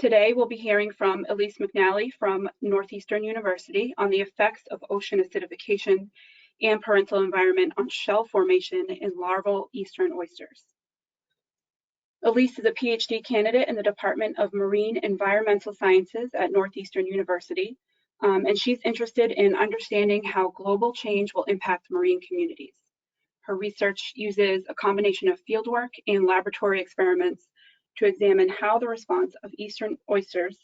Today, we'll be hearing from Elise McNally from Northeastern University on the effects of ocean acidification and parental environment on shell formation in larval eastern oysters. Elise is a PhD candidate in the Department of Marine Environmental Sciences at Northeastern University, and she's interested in understanding how global change will impact marine communities. Her research uses a combination of fieldwork and laboratory experiments to examine how the response of eastern oysters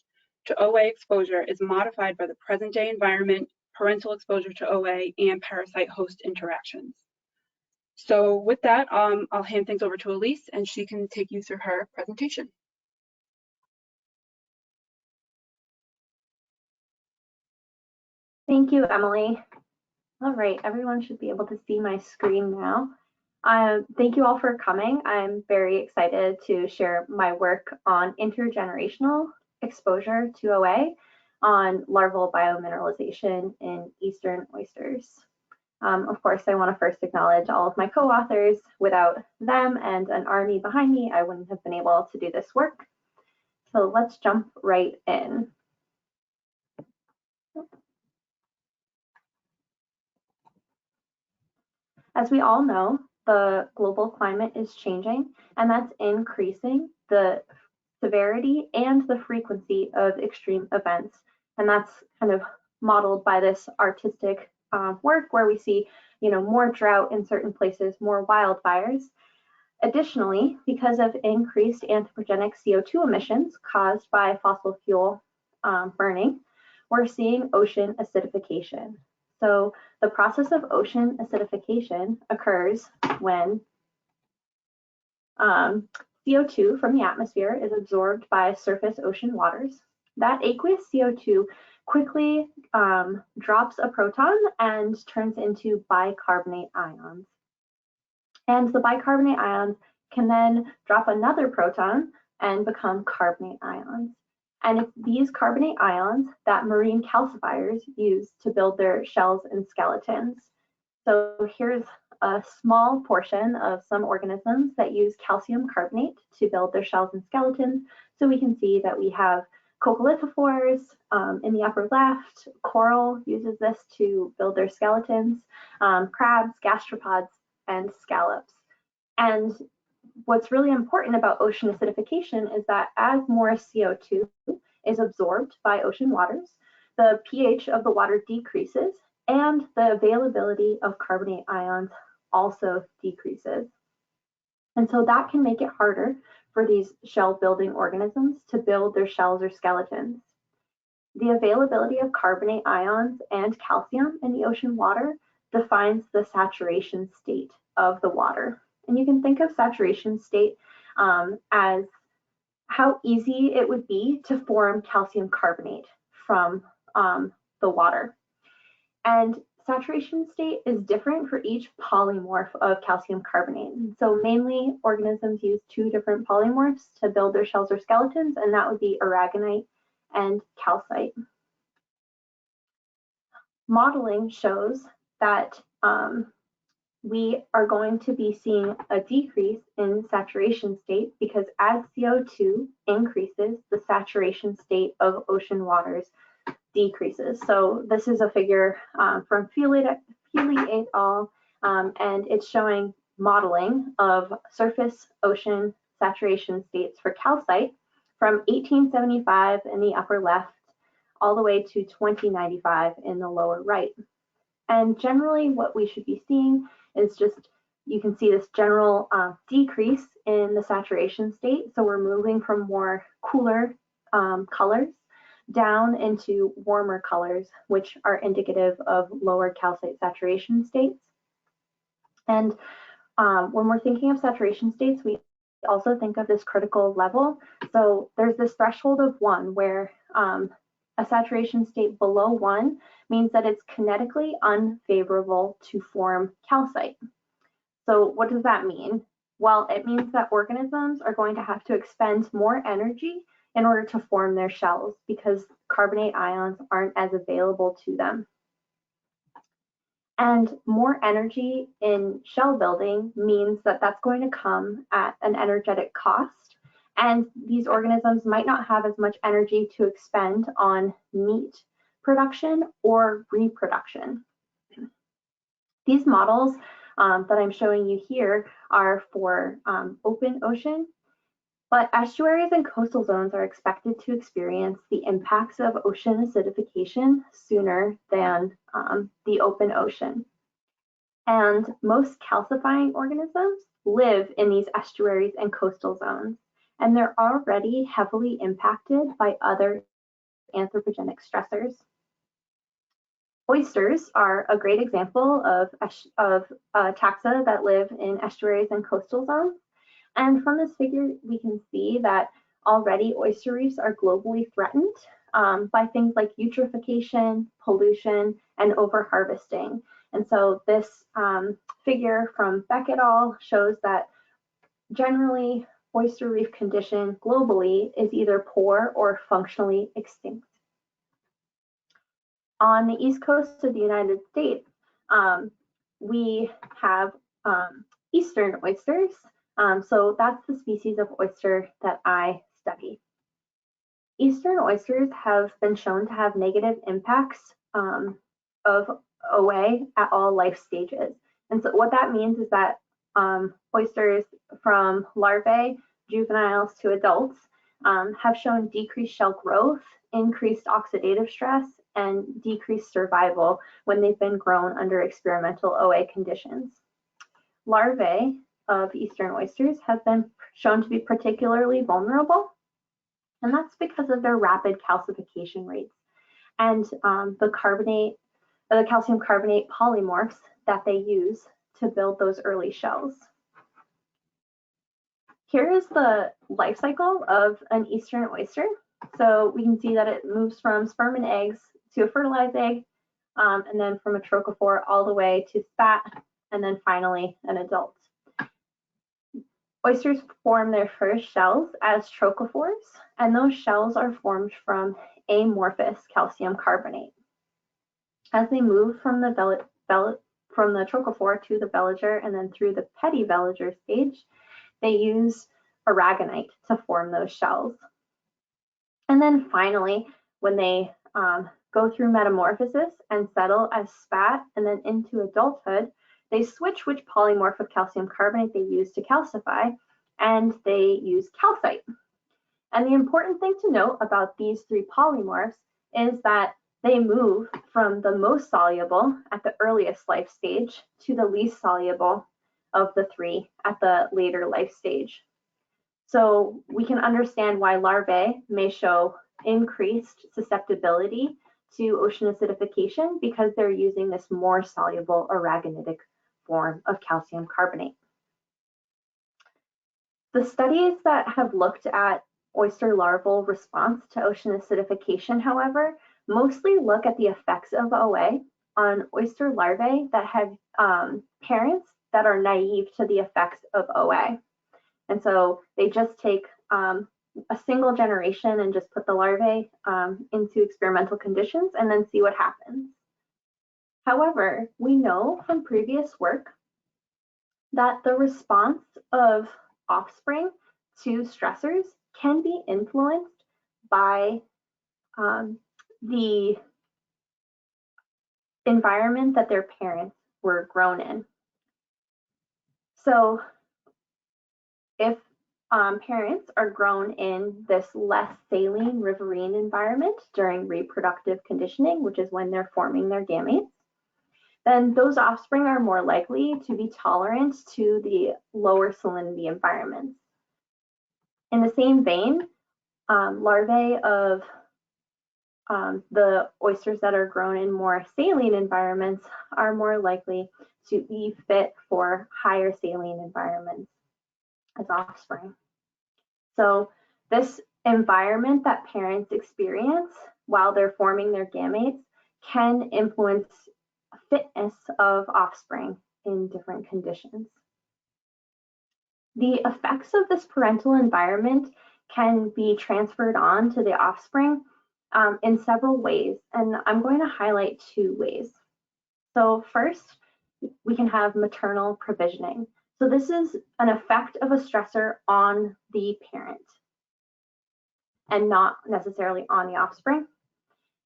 to OA exposure is modified by the present-day environment, parental exposure to OA, and parasite-host interactions. So with that, I'll hand things over to Elise, and she can take you through her presentation. Thank you, Emily. All right, everyone should be able to see my screen now. Thank you all for coming. I'm very excited to share my work on intergenerational exposure to OA on larval biomineralization in eastern oysters. Of course, I want to first acknowledge all of my co-authors. Without them and an army behind me, I wouldn't have been able to do this work. So let's jump right in. As we all know, the global climate is changing, and that's increasing the severity and the frequency of extreme events. And that's kind of modeled by this artistic work where we see, more drought in certain places, more wildfires. Additionally, because of increased anthropogenic CO2 emissions caused by fossil fuel burning, we're seeing ocean acidification. So the process of ocean acidification occurs when CO2 from the atmosphere is absorbed by surface ocean waters. That aqueous CO2 quickly drops a proton and turns into bicarbonate ions. And the bicarbonate ions can then drop another proton and become carbonate ions. And it's these carbonate ions that marine calcifiers use to build their shells and skeletons. So here's a small portion of some organisms that use calcium carbonate to build their shells and skeletons. So we can see that we have coccolithophores in the upper left. Coral uses this to build their skeletons, crabs, gastropods, and scallops. And what's really important about ocean acidification is that as more CO2 is absorbed by ocean waters, the pH of the water decreases and the availability of carbonate ions also decreases. And so that can make it harder for these shell-building organisms to build their shells or skeletons. The availability of carbonate ions and calcium in the ocean water defines the saturation state of the water. And you can think of saturation state as how easy it would be to form calcium carbonate from the water. And saturation state is different for each polymorph of calcium carbonate. So mainly organisms use two different polymorphs to build their shells or skeletons, and that would be aragonite and calcite. Modeling shows that we are going to be seeing a decrease in saturation state because as CO2 increases, the saturation state of ocean waters decreases. So this is a figure from Feely et al. And it's showing modeling of surface ocean saturation states for calcite from 1875 in the upper left all the way to 2095 in the lower right. And generally what we should be seeing is just, you can see this general decrease in the saturation state. So we're moving from more cooler colors down into warmer colors, which are indicative of lower calcite saturation states. And when we're thinking of saturation states, we also think of this critical level. So there's this threshold of 1 where a saturation state below 1 means that it's kinetically unfavorable to form calcite. So what does that mean? Well, it means that organisms are going to have to expend more energy in order to form their shells because carbonate ions aren't as available to them. And more energy in shell building means that that's going to come at an energetic cost. And these organisms might not have as much energy to expend on meat production or reproduction. These models that I'm showing you here are for open ocean, but estuaries and coastal zones are expected to experience the impacts of ocean acidification sooner than the open ocean. And most calcifying organisms live in these estuaries and coastal zones, and they're already heavily impacted by other anthropogenic stressors. Oysters are a great example of taxa that live in estuaries and coastal zones. And from this figure, we can see that already oyster reefs are globally threatened by things like eutrophication, pollution, and overharvesting. And so this figure from Beck et al. Shows that generally oyster reef condition globally is either poor or functionally extinct. On the east coast of the United States, we have eastern oysters. So that's the species of oyster that I study. Eastern oysters have been shown to have negative impacts of OA at all life stages. And so what that means is that oysters from larvae, juveniles to adults have shown decreased shell growth, increased oxidative stress, and decreased survival when they've been grown under experimental OA conditions. Larvae of eastern oysters have been shown to be particularly vulnerable, and that's because of their rapid calcification rates and the calcium carbonate polymorphs that they use to build those early shells. Here is the life cycle of an eastern oyster. So we can see that it moves from sperm and eggs to a fertilized egg, and then from a trochophore all the way to spat, and then finally an adult. Oysters form their first shells as trochophores, and those shells are formed from amorphous calcium carbonate. As they move from the trochophore to the veliger and then through the pediveliger stage, they use aragonite to form those shells. And then finally, when they go through metamorphosis and settle as spat and then into adulthood, they switch which polymorph of calcium carbonate they use to calcify, and they use calcite. And the important thing to note about these three polymorphs is that they move from the most soluble at the earliest life stage to the least soluble of the three at the later life stage. So we can understand why larvae may show increased susceptibility to ocean acidification because they're using this more soluble aragonitic form of calcium carbonate. The studies that have looked at oyster larval response to ocean acidification, however, mostly look at the effects of OA on oyster larvae that have parents that are naive to the effects of OA. And so they just take a single generation and just put the larvae into experimental conditions and then see what happens. However, we know from previous work that the response of offspring to stressors can be influenced by the environment that their parents were grown in. So if parents are grown in this less saline riverine environment during reproductive conditioning, which is when they're forming their gametes, then those offspring are more likely to be tolerant to the lower salinity environments. In the same vein, larvae of the oysters that are grown in more saline environments are more likely to be fit for higher saline environments as offspring. So this environment that parents experience while they're forming their gametes can influence fitness of offspring in different conditions. The effects of this parental environment can be transferred on to the offspring in several ways, and I'm going to highlight two ways. So first, we can have maternal provisioning. So this is an effect of a stressor on the parent. and not necessarily on the offspring.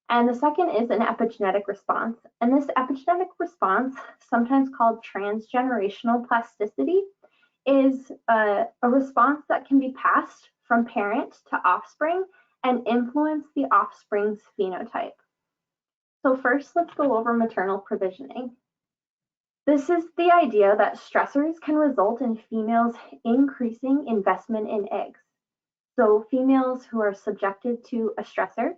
And the second is an epigenetic response. And this epigenetic response, sometimes called transgenerational plasticity, is a response that can be passed from parent to offspring and influence the offspring's phenotype. So first, let's go over maternal provisioning. This is the idea that stressors can result in females increasing investment in eggs. So females who are subjected to a stressor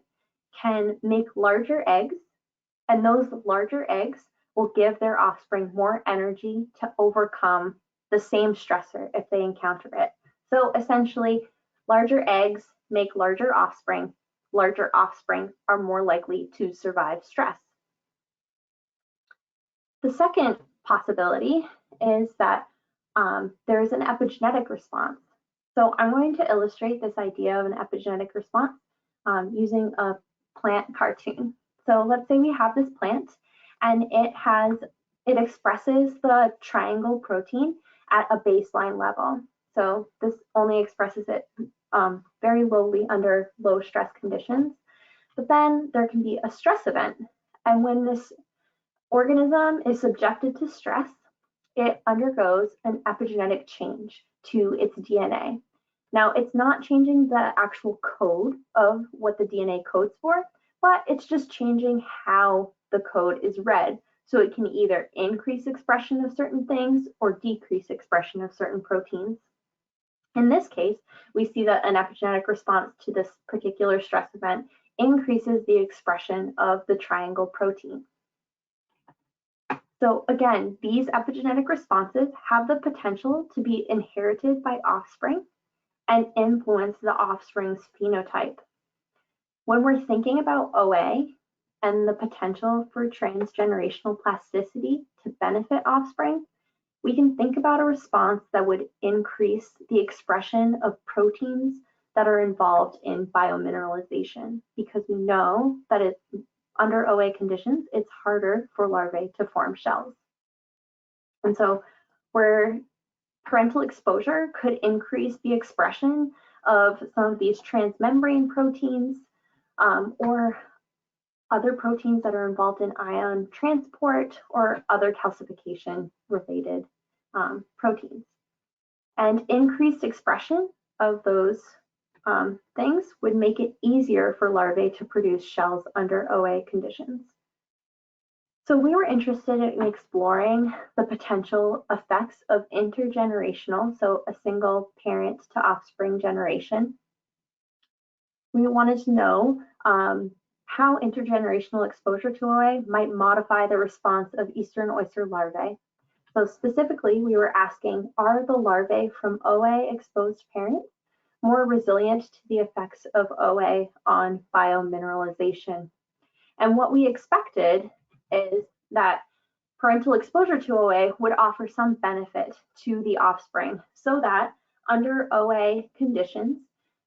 can make larger eggs, and those larger eggs will give their offspring more energy to overcome the same stressor if they encounter it. So essentially, larger eggs make larger offspring. Larger offspring are more likely to survive stress. The second possibility is that there is an epigenetic response. So I'm going to illustrate this idea of an epigenetic response using a plant cartoon. So let's say we have this plant and it expresses the triangle protein at a baseline level. So this only expresses it very lowly under low stress conditions. But then there can be a stress event. And when this organism is subjected to stress, it undergoes an epigenetic change to its DNA. Now, it's not changing the actual code of what the DNA codes for, but it's just changing how the code is read. So it can either increase expression of certain things or decrease expression of certain proteins. In this case, we see that an epigenetic response to this particular stress event increases the expression of the triangle protein. So again, these epigenetic responses have the potential to be inherited by offspring and influence the offspring's phenotype. When we're thinking about OA and the potential for transgenerational plasticity to benefit offspring, we can think about a response that would increase the expression of proteins that are involved in biomineralization, because we know that under OA conditions, it's harder for larvae to form shells. And so where parental exposure could increase the expression of some of these transmembrane proteins or other proteins that are involved in ion transport or other calcification related proteins. And increased expression of those things would make it easier for larvae to produce shells under OA conditions. So we were interested in exploring the potential effects of intergenerational, so a single parent to offspring generation. We wanted to know how intergenerational exposure to OA might modify the response of eastern oyster larvae. So specifically, we were asking, are the larvae from OA exposed parents more resilient to the effects of OA on biomineralization? And what we expected is that parental exposure to OA would offer some benefit to the offspring, so that under OA conditions,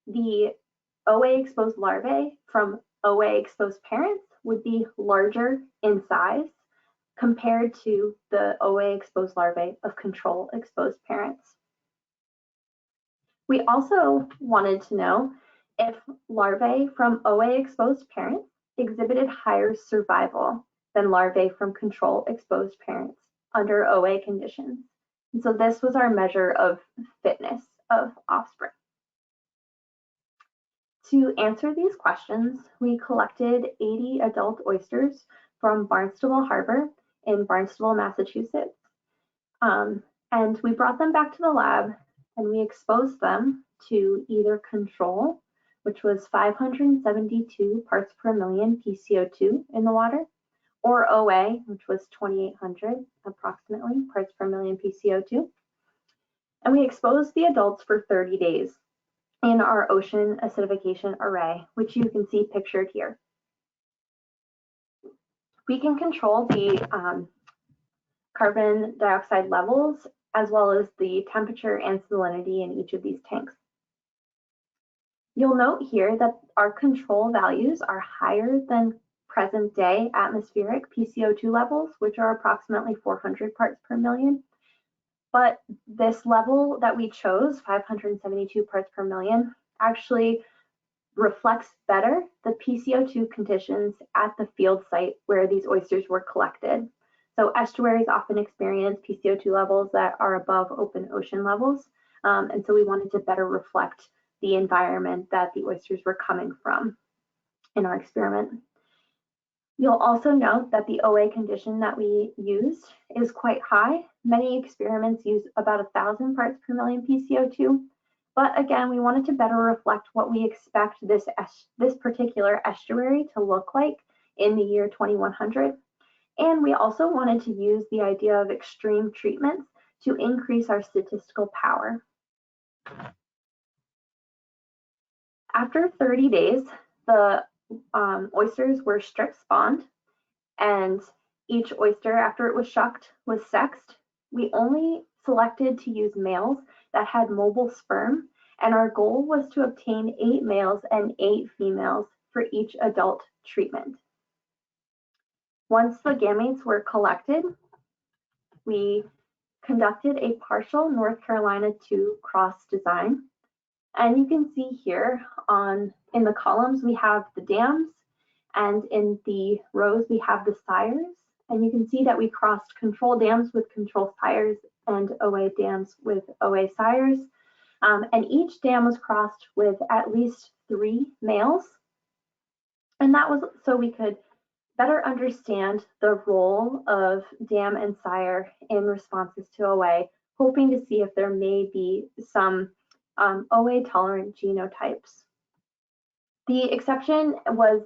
the OA exposed larvae from OA exposed parents would be larger in size compared to the OA exposed larvae of control exposed parents. We also wanted to know if larvae from OA exposed parents exhibited higher survival than larvae from control exposed parents under OA conditions. And so this was our measure of fitness of offspring. To answer these questions, we collected 80 adult oysters from Barnstable Harbor in Barnstable, Massachusetts. And we brought them back to the lab and we exposed them to either control, which was 572 parts per million PCO2 in the water, or OA, which was 2,800 approximately parts per million PCO2. And we exposed the adults for 30 days in our ocean acidification array, which you can see pictured here. We can control the carbon dioxide levels as well as the temperature and salinity in each of these tanks. You'll note here that our control values are higher than present day atmospheric PCO2 levels, which are approximately 400 parts per million. But this level that we chose, 572 parts per million, actually reflects better the PCO2 conditions at the field site where these oysters were collected. So estuaries often experience PCO2 levels that are above open ocean levels. And so we wanted to better reflect the environment that the oysters were coming from in our experiment. You'll also note that the OA condition that we used is quite high. Many experiments use about 1,000 parts per million PCO2. But again, we wanted to better reflect what we expect this particular estuary to look like in the year 2100. And we also wanted to use the idea of extreme treatments to increase our statistical power. After 30 days, the oysters were strip spawned, and each oyster, after it was shucked, was sexed. We only selected to use males that had mobile sperm, and our goal was to obtain 8 males and 8 females for each adult treatment. Once the gametes were collected, we conducted a partial North Carolina 2 cross design. And you can see here in the columns, we have the dams, and in the rows, we have the sires. And you can see that we crossed control dams with control sires and OA dams with OA sires. And each dam was crossed with at least 3 males. And that was so we could better understand the role of dam and sire in responses to OA, hoping to see if there may be some OA tolerant genotypes. The exception was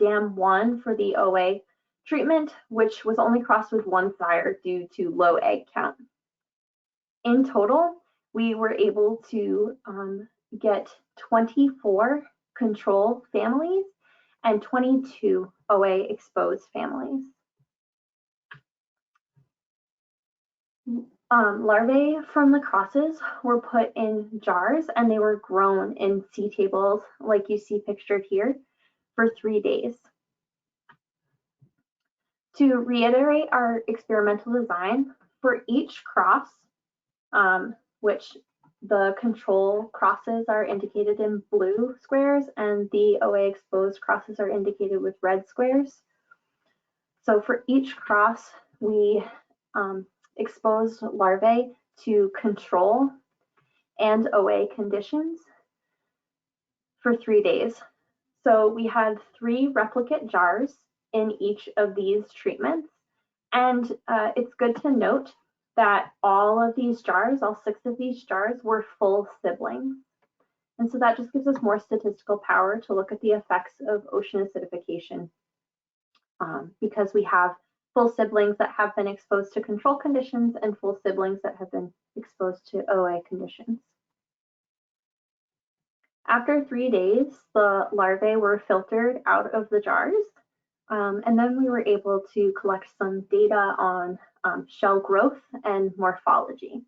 dam 1 for the OA treatment, which was only crossed with 1 sire due to low egg count. In total, we were able to get 24 control families and 22 OA exposed families. Larvae from the crosses were put in jars, and they were grown in sea tables like you see pictured here for 3 days. To reiterate our experimental design, for each cross, which the control crosses are indicated in blue squares and the OA exposed crosses are indicated with red squares. So for each cross, we exposed larvae to control and OA conditions for 3 days. So we had 3 replicate jars in each of these treatments. And it's good to note that all of these jars, all 6 of these jars, were full siblings. And so that just gives us more statistical power to look at the effects of ocean acidification because we have full siblings that have been exposed to control conditions and full siblings that have been exposed to OA conditions. After 3 days, the larvae were filtered out of the jars, and then we were able to collect some data on shell growth and morphology.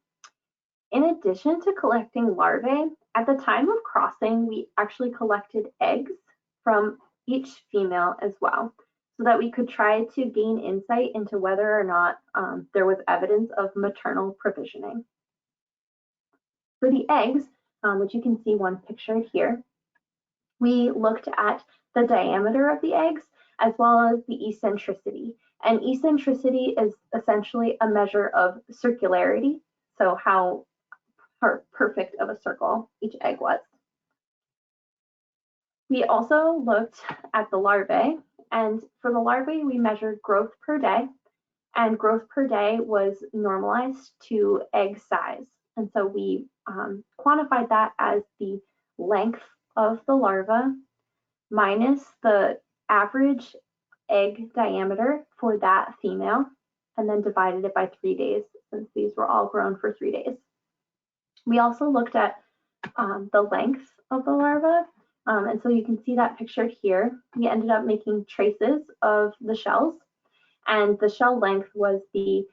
In addition to collecting larvae, at the time of crossing, we actually collected eggs from each female as well, so that we could try to gain insight into whether or not there was evidence of maternal provisioning. For the eggs, which you can see one pictured here, we looked at the diameter of the eggs as well as the eccentricity. And eccentricity is essentially a measure of circularity, so how perfect of a circle each egg was. We also looked at the larvae, and for the larvae, we measured growth per day, and growth per day was normalized to egg size. And so we quantified that as the length of the larva minus the average egg diameter for that female, and then divided it by 3 days, since these were all grown for 3 days. We also looked at the length of the larva, and so you can see that pictured here. We ended up making traces of the shells, and the shell length was the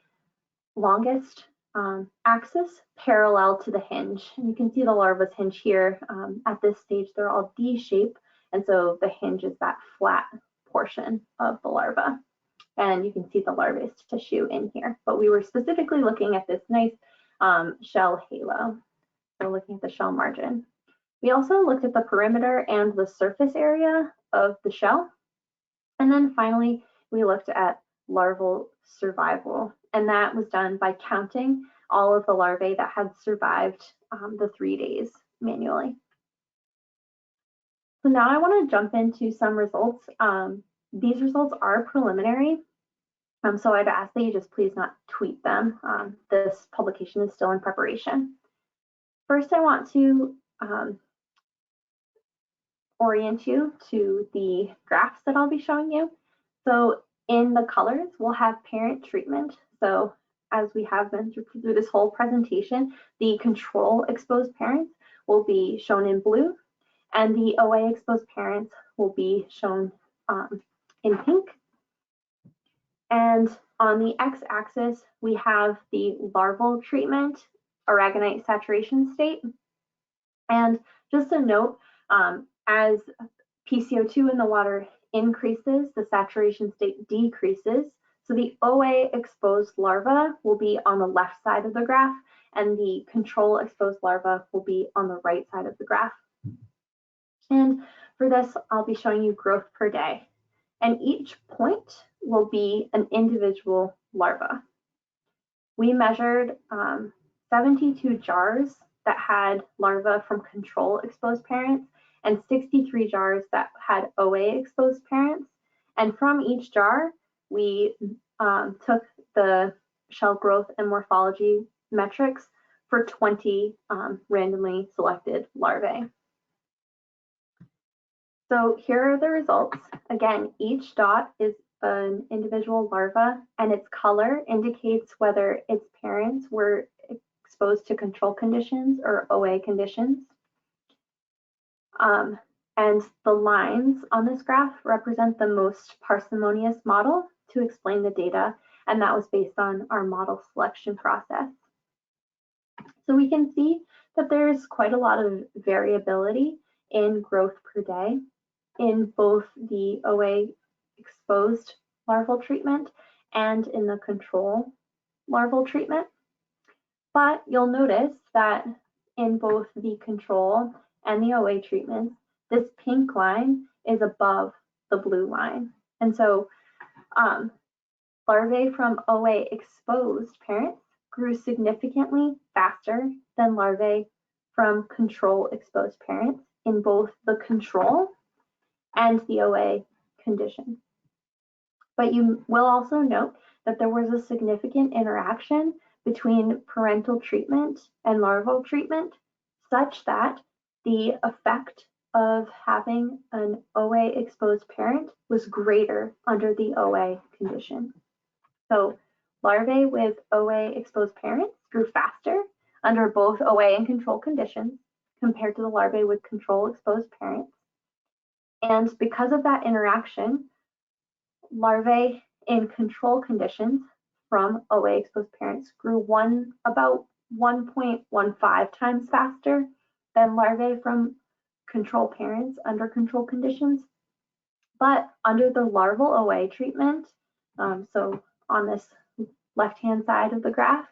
longest axis parallel to the hinge. And you can see the larva's hinge here. At this stage, they're all D-shaped, and so the hinge is that flat portion of the larva. And you can see the larva's tissue in here. But we were specifically looking at this nice shell halo. So looking at the shell margin. We also looked at the perimeter and the surface area of the shell. And then finally, we looked at larval survival, and that was done by counting all of the larvae that had survived the 3 days manually. So now I want to jump into some results. These results are preliminary, so I'd ask that you just please not tweet them. This publication is still in preparation. First, I want to orient you to the graphs that I'll be showing you. So in the colors, we'll have parent treatment. So as we have been through this whole presentation, the control exposed parents will be shown in blue, and the OA exposed parents will be shown in pink. And on the x-axis, we have the larval treatment, aragonite saturation state. And just a note, as PCO2 in the water increases, the saturation state decreases. So the OA exposed larva will be on the left side of the graph, and the control exposed larva will be on the right side of the graph. And for this, I'll be showing you growth per day. And each point will be an individual larva. We measured 72 jars that had larvae from control exposed parents and 63 jars that had OA exposed parents. And from each jar, we took the shell growth and morphology metrics for 20 randomly selected larvae. So here are the results. Again, each dot is an individual larva, and its color indicates whether its parents were exposed to control conditions or OA conditions. And the lines on this graph represent the most parsimonious model to explain the data, and that was based on our model selection process. So we can see that there's quite a lot of variability in growth per day in both the OA exposed larval treatment and in the control larval treatment. But you'll notice that in both the control and the OA treatments, this pink line is above the blue line. And so larvae from OA exposed parents grew significantly faster than larvae from control exposed parents in both the control and the OA condition. But you will also note that there was a significant interaction between parental treatment and larval treatment, such that the effect of having an OA exposed parent was greater under the OA condition. So larvae with OA exposed parents grew faster under both OA and control conditions compared to the larvae with control exposed parents. And because of that interaction, larvae in control conditions from OA exposed parents grew about 1.15 times faster than larvae from control parents under control conditions. But under the larval OA treatment, so on this left-hand side of the graph,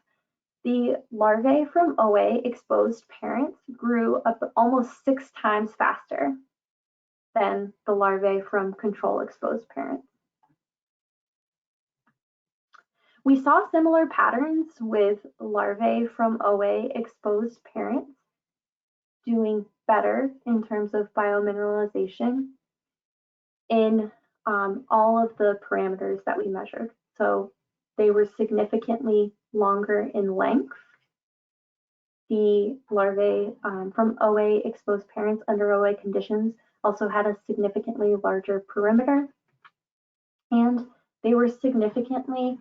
the larvae from OA exposed parents grew up almost 6 times faster than the larvae from control exposed parents. We saw similar patterns with larvae from OA exposed parents doing better in terms of biomineralization in all of the parameters that we measured. So they were significantly longer in length. The larvae from OA exposed parents under OA conditions also had a significantly larger perimeter, and they were significantly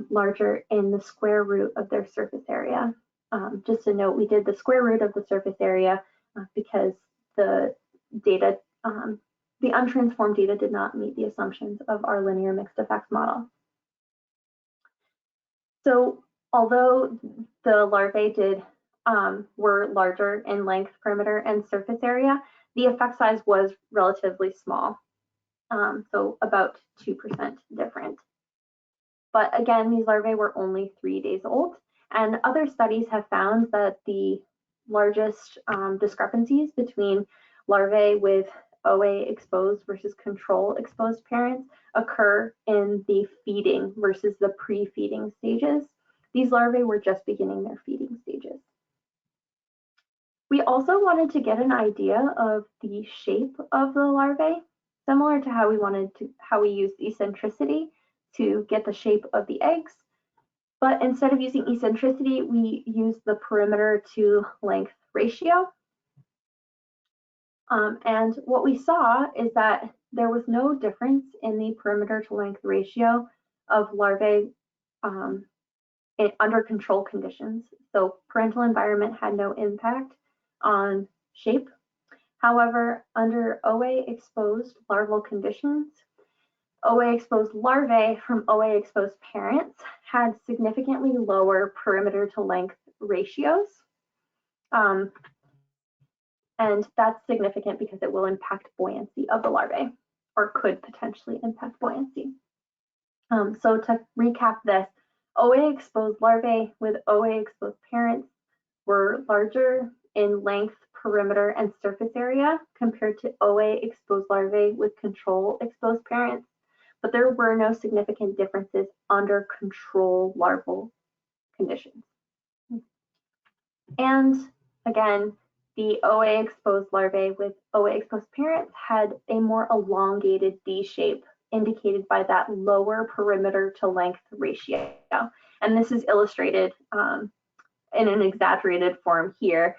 larger in the square root of their surface area. Just a note, we did the square root of the surface area because the data, the untransformed data did not meet the assumptions of our linear mixed effects model. So although the larvae were larger in length, perimeter, and surface area, the effect size was relatively small, so about 2% different. But again, these larvae were only 3 days old, and other studies have found that the largest discrepancies between larvae with OA exposed versus control exposed parents occur in the feeding versus the pre-feeding stages. These larvae were just beginning their feeding stages. We also wanted to get an idea of the shape of the larvae, similar to how we used eccentricity to get the shape of the eggs. But instead of using eccentricity, we used the perimeter to length ratio. And what we saw is that there was no difference in the perimeter to length ratio of larvae under control conditions. So parental environment had no impact on shape. However, under OA exposed larval conditions, OA exposed larvae from OA exposed parents had significantly lower perimeter to length ratios. And that's significant because it will impact buoyancy of the larvae, or could potentially impact buoyancy. So to recap this, OA exposed larvae with OA exposed parents were larger in length, perimeter, and surface area compared to OA exposed larvae with control exposed parents, but there were no significant differences under control larval conditions. And again, the OA exposed larvae with OA exposed parents had a more elongated D shape, indicated by that lower perimeter to length ratio. And this is illustrated in an exaggerated form here,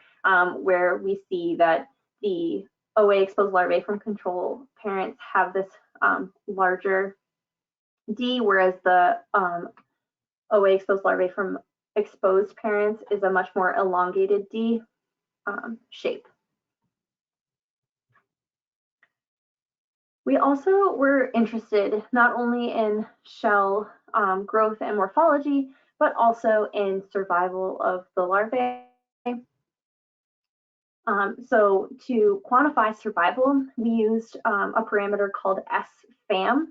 where we see that the OA exposed larvae from control parents have this larger D, whereas the OA exposed larvae from exposed parents is a much more elongated D shape. We also were interested not only in shell growth and morphology, but also in survival of the larvae. So to quantify survival, we used a parameter called SFAM,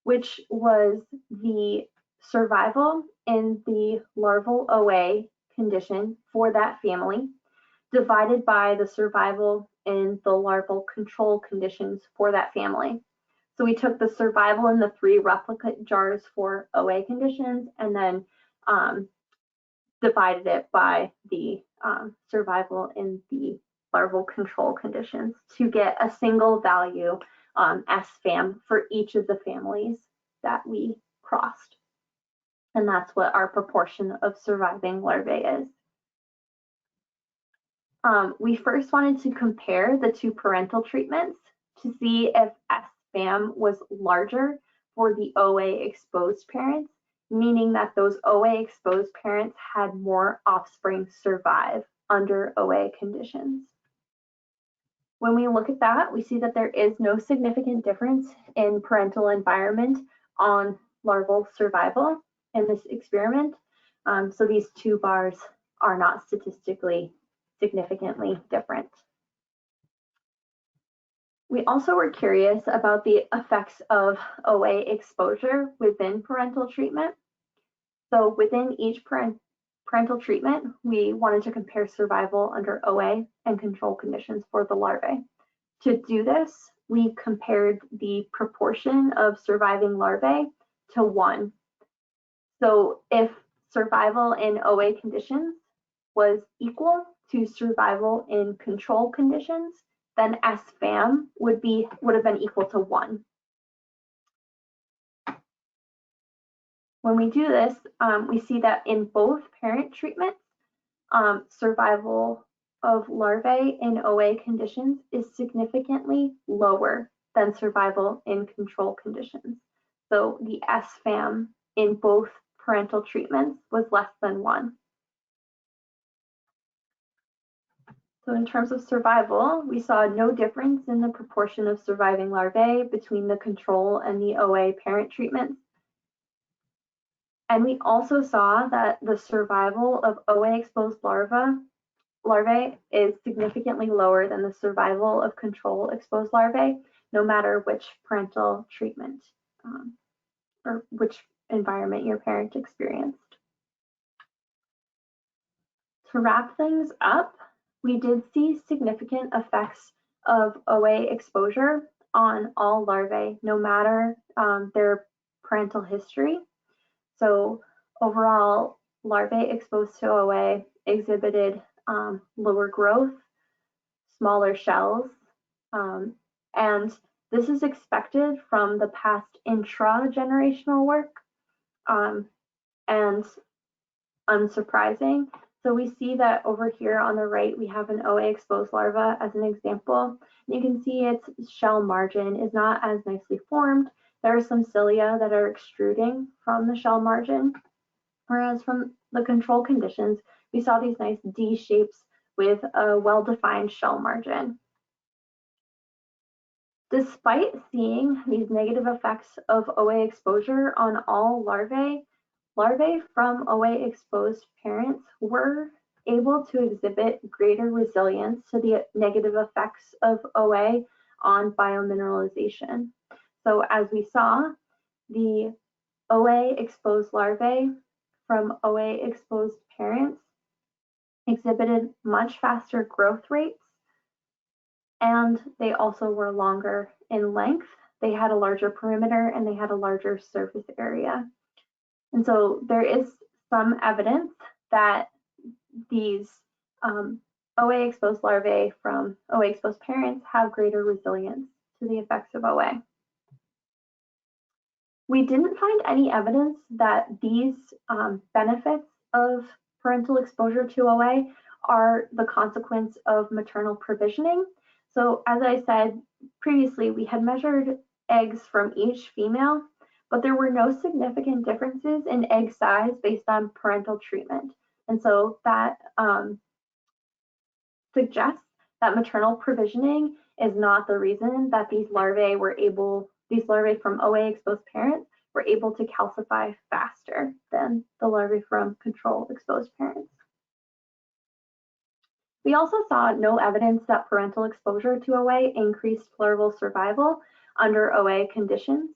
which was the survival in the larval OA condition for that family, divided by the survival in the larval control conditions for that family. So we took the survival in the 3 replicate jars for OA conditions and then divided it by the survival in the larval control conditions to get a single value SFAM for each of the families that we crossed. And that's what our proportion of surviving larvae is. We first wanted to compare the 2 parental treatments to see if SFAM was larger for the OA exposed parents, meaning that those OA exposed parents had more offspring survive under OA conditions. When we look at that, we see that there is no significant difference in parental environment on larval survival in this experiment. So these 2 bars are not statistically significantly different. We also were curious about the effects of OA exposure within parental treatment. So within each parental treatment, we wanted to compare survival under OA and control conditions for the larvae. To do this, we compared the proportion of surviving larvae to 1. So if survival in OA conditions was equal to survival in control conditions, then SFAM would have been equal to 1. When we do this, we see that in both parent treatments, survival of larvae in OA conditions is significantly lower than survival in control conditions. So the SFAM in both parental treatments was less than 1. So in terms of survival, we saw no difference in the proportion of surviving larvae between the control and the OA parent treatments. And we also saw that the survival of OA exposed larvae is significantly lower than the survival of control exposed larvae, no matter which parental treatment or which environment your parent experienced. To wrap things up, we did see significant effects of OA exposure on all larvae, no matter their parental history. So overall, larvae exposed to OA exhibited lower growth, smaller shells, and this is expected from the past intra-generational work and unsurprising. So we see that over here on the right, we have an OA exposed larva as an example. You can see its shell margin is not as nicely formed. There are some cilia that are extruding from the shell margin, whereas from the control conditions, we saw these nice D shapes with a well-defined shell margin. Despite seeing these negative effects of OA exposure on all larvae, larvae from OA exposed parents were able to exhibit greater resilience to the negative effects of OA on biomineralization. So as we saw, the OA exposed larvae from OA exposed parents exhibited much faster growth rates, and they also were longer in length. They had a larger perimeter and they had a larger surface area. And so there is some evidence that these OA exposed larvae from OA exposed parents have greater resilience to the effects of OA. We didn't find any evidence that these benefits of parental exposure to OA are the consequence of maternal provisioning. So as I said previously, we had measured eggs from each female, but there were no significant differences in egg size based on parental treatment. And so that suggests that maternal provisioning is not the reason that these larvae from OA exposed parents were able to calcify faster than the larvae from control exposed parents. We also saw no evidence that parental exposure to OA increased larval survival under OA conditions.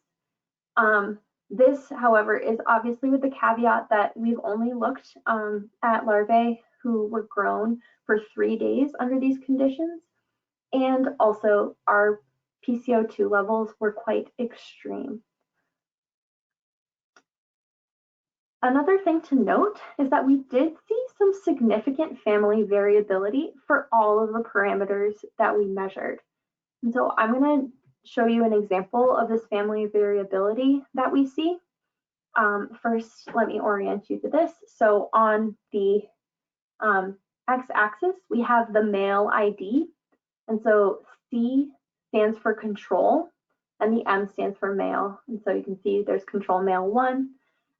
This, however, is obviously with the caveat that we've only looked at larvae who were grown for 3 days under these conditions, and also our PCO2 levels were quite extreme. Another thing to note is that we did see some significant family variability for all of the parameters that we measured. And so I'm going to show you an example of this family variability that we see. First, let me orient you to this. So on the x-axis, we have the male ID. And so C stands for control, and the M stands for male. And so you can see there's control male 1.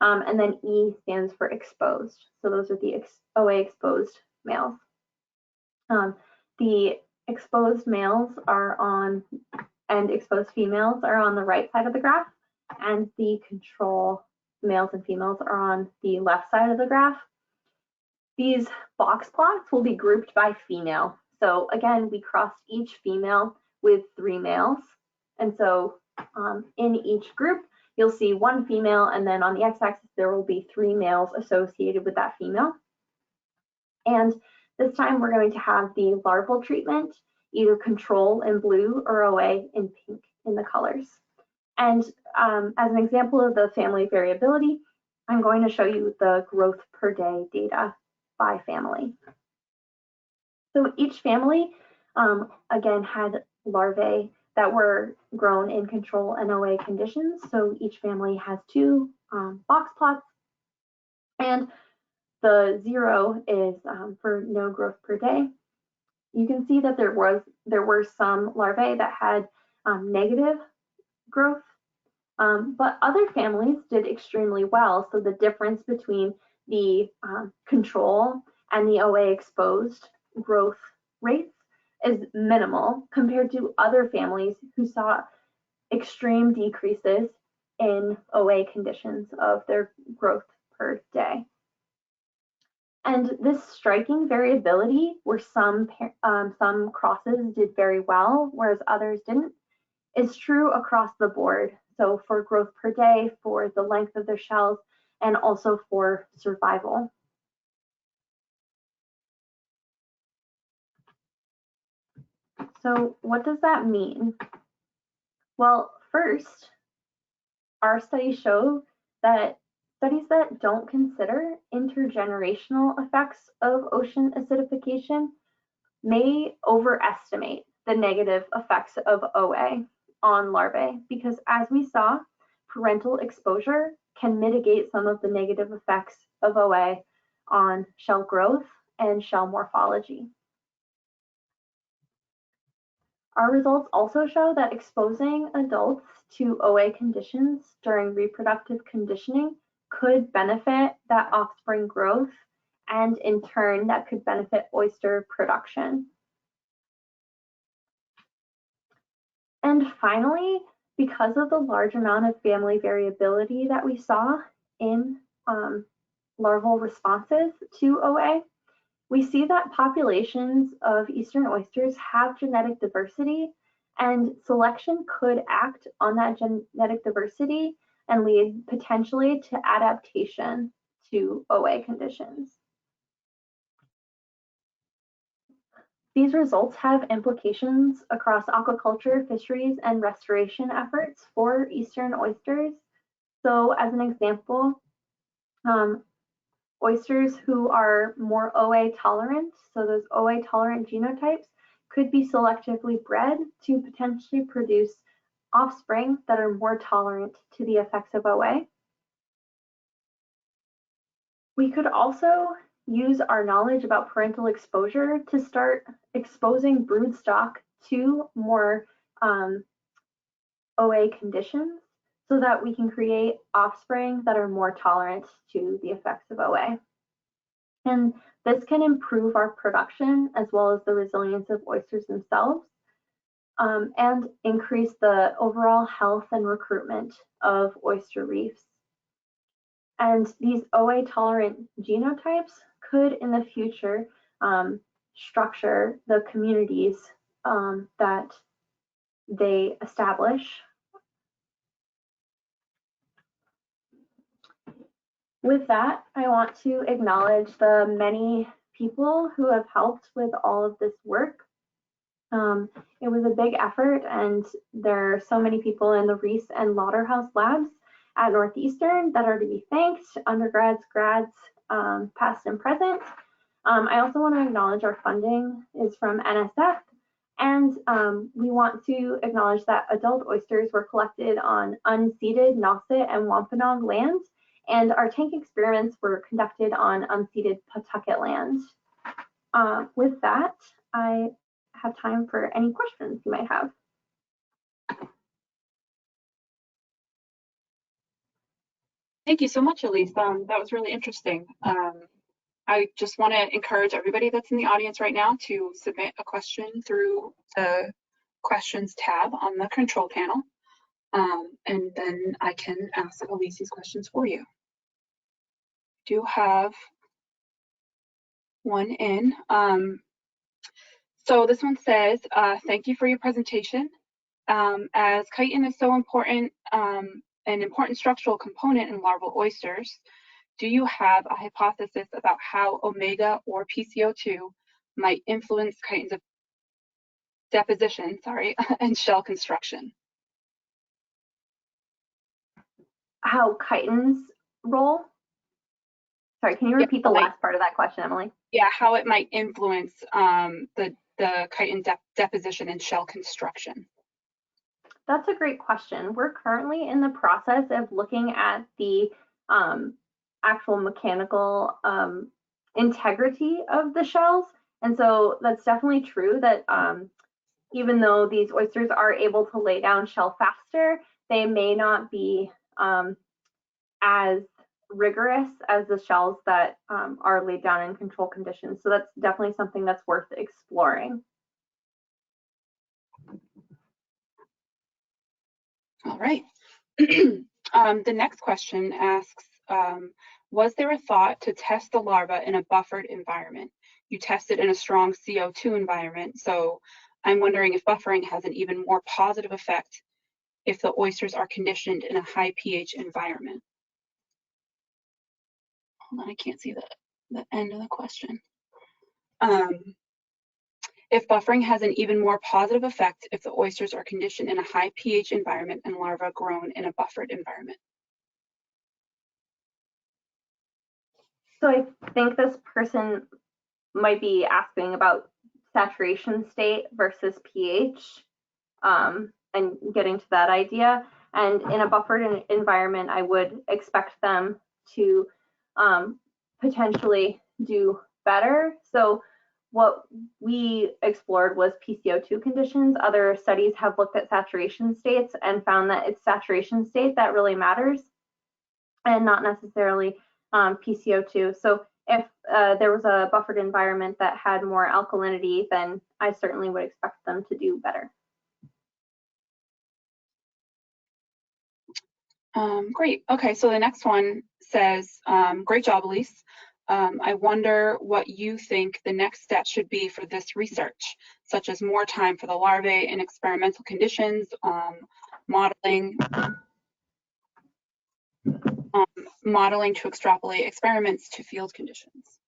And then E stands for exposed. So those are the OA exposed males. The exposed males are on, and exposed females are on the right side of the graph, and the control males and females are on the left side of the graph. These box plots will be grouped by female. So again, we crossed each female with 3 males. And so in each group, you'll see 1 female, and then on the x-axis, there will be 3 males associated with that female. And this time, we're going to have the larval treatment, either control in blue or OA in pink in the colors. And as an example of the family variability, I'm going to show you the growth per day data by family. So each family, again, had larvae that were grown in control and OA conditions. So each family has 2 box plots, and the 0 is for no growth per day. You can see that there were some larvae that had negative growth, but other families did extremely well. So the difference between the control and the OA exposed growth rates is minimal compared to other families who saw extreme decreases in OA conditions of their growth per day. And this striking variability where some crosses did very well, whereas others didn't, is true across the board. So for growth per day, for the length of their shells, and also for survival. So what does that mean? Well, first, our studies show that studies that don't consider intergenerational effects of ocean acidification may overestimate the negative effects of OA on larvae, because as we saw, parental exposure can mitigate some of the negative effects of OA on shell growth and shell morphology. Our results also show that exposing adults to OA conditions during reproductive conditioning could benefit that offspring growth, and in turn, that could benefit oyster production. And finally, because of the large amount of family variability that we saw in larval responses to OA, we see that populations of eastern oysters have genetic diversity, and selection could act on that genetic diversity and lead potentially to adaptation to OA conditions. These results have implications across aquaculture, fisheries, and restoration efforts for eastern oysters. So as an example, oysters who are more OA tolerant, so those OA tolerant genotypes, could be selectively bred to potentially produce offspring that are more tolerant to the effects of OA. We could also use our knowledge about parental exposure to start exposing broodstock to more OA conditions so that we can create offspring that are more tolerant to the effects of OA. And this can improve our production as well as the resilience of oysters themselves, and increase the overall health and recruitment of oyster reefs. And these OA tolerant genotypes could in the future structure the communities that they establish. With that, I want to acknowledge the many people who have helped with all of this work. It was a big effort, and there are so many people in the Reese and Lauderhouse labs at Northeastern that are to be thanked, undergrads, grads, past and present. I also want to acknowledge our funding is from NSF, and we want to acknowledge that adult oysters were collected on unceded Nauset and Wampanoag lands, and our tank experiments were conducted on unceded Pawtucket land. With that, I have time for any questions you might have. Thank you so much, Elise. That was really interesting. I just want to encourage everybody that's in the audience right now to submit a question through the questions tab on the control panel, and then I can ask Elise these questions for you. I do have one in. So this one says, thank you for your presentation. As chitin is so important, an important structural component in larval oysters, do you have a hypothesis about how omega or PCO2 might influence chitin's deposition, and shell construction? How chitin's role? Sorry, can you repeat the last part of that question, Emily? Yeah, how it might influence the chitin deposition and shell construction. That's a great question. We're currently in the process of looking at the actual mechanical integrity of the shells. And so that's definitely true that even though these oysters are able to lay down shell faster, they may not be as rigorous as the shells that are laid down in control conditions. So that's definitely something that's worth exploring. All right. The next question asks, was there a thought to test the larva in a buffered environment? You tested in a strong CO2 environment, so I'm wondering if buffering has an even more positive effect if the oysters are conditioned in a high pH environment. Hold on, I can't see the end of the question. If buffering has an even more positive effect if the oysters are conditioned in a high pH environment and larvae grown in a buffered environment. So I think this person might be asking about saturation state versus pH, and getting to that idea. And in a buffered environment, I would expect them to potentially do better. So what we explored was PCO2 conditions. Other studies have looked at saturation states and found that it's saturation state that really matters and not necessarily PCO2. So if there was a buffered environment that had more alkalinity, then I certainly would expect them to do better. Great. Okay, so the next one says, great job, Elise. I wonder what you think the next step should be for this research, such as more time for the larvae in experimental conditions, modeling to extrapolate experiments to field conditions.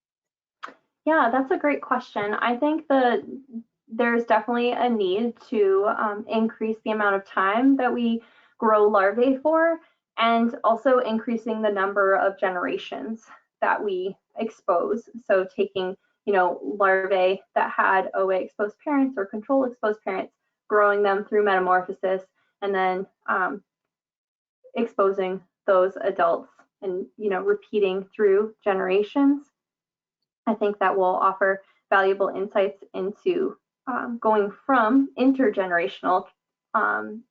Yeah, that's a great question. I think that there's definitely a need to increase the amount of time that we grow larvae for, and also increasing the number of generations that we expose. So taking, larvae that had OA exposed parents or control exposed parents, growing them through metamorphosis, and then exposing those adults and, repeating through generations. I think that will offer valuable insights into going from intergenerational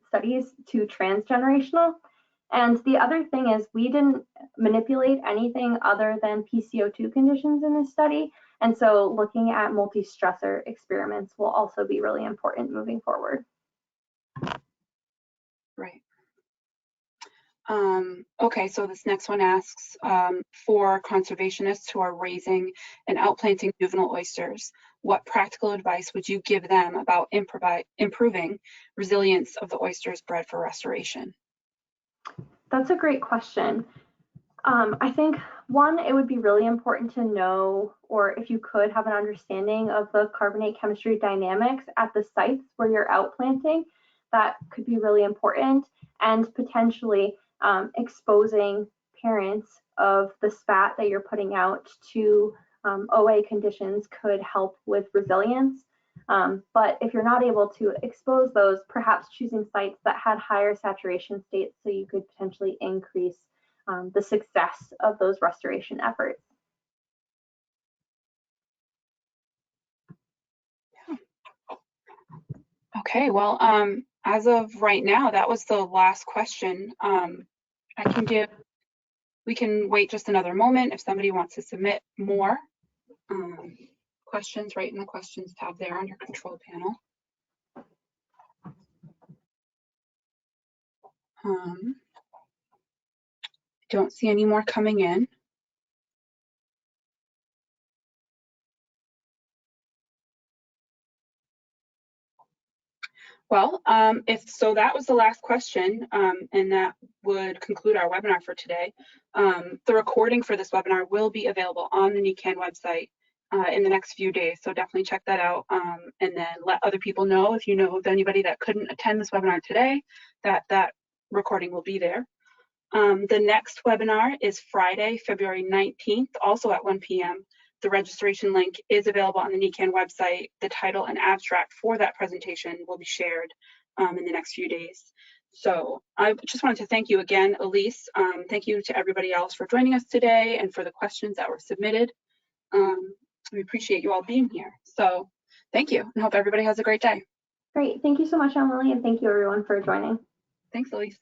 studies to transgenerational. And the other thing is we didn't manipulate anything other than PCO2 conditions in this study. And so looking at multi-stressor experiments will also be really important moving forward. Right. Okay, so this next one asks, for conservationists who are raising and outplanting juvenile oysters, what practical advice would you give them about improving resilience of the oysters bred for restoration? That's a great question. I think, one, it would be really important to know, or if you could have an understanding of the carbonate chemistry dynamics at the sites where you're outplanting. That could be really important, and potentially exposing parents of the spat that you're putting out to OA conditions could help with resilience. But if you're not able to expose those, perhaps choosing sites that had higher saturation states so you could potentially increase the success of those restoration efforts. Okay, well, as of right now, that was the last question. We can wait just another moment if somebody wants to submit more questions right in the questions tab there on your control panel. Don't see any more coming in. Well, if so, that was the last question, and that would conclude our webinar for today. The recording for this webinar will be available on the NECAN website in the next few days, so definitely check that out, and then let other people know, if you know of anybody that couldn't attend this webinar today, that recording will be there. The next webinar is Friday, February 19th, also at 1 p.m. The registration link is available on the NECAN website. The title and abstract for that presentation will be shared in the next few days. So I just wanted to thank you again, Elise. Thank you to everybody else for joining us today and for the questions that were submitted. We appreciate you all being here. So thank you, and hope everybody has a great day. Great. Thank you so much, Emily, and thank you everyone for joining. Thanks, Elise.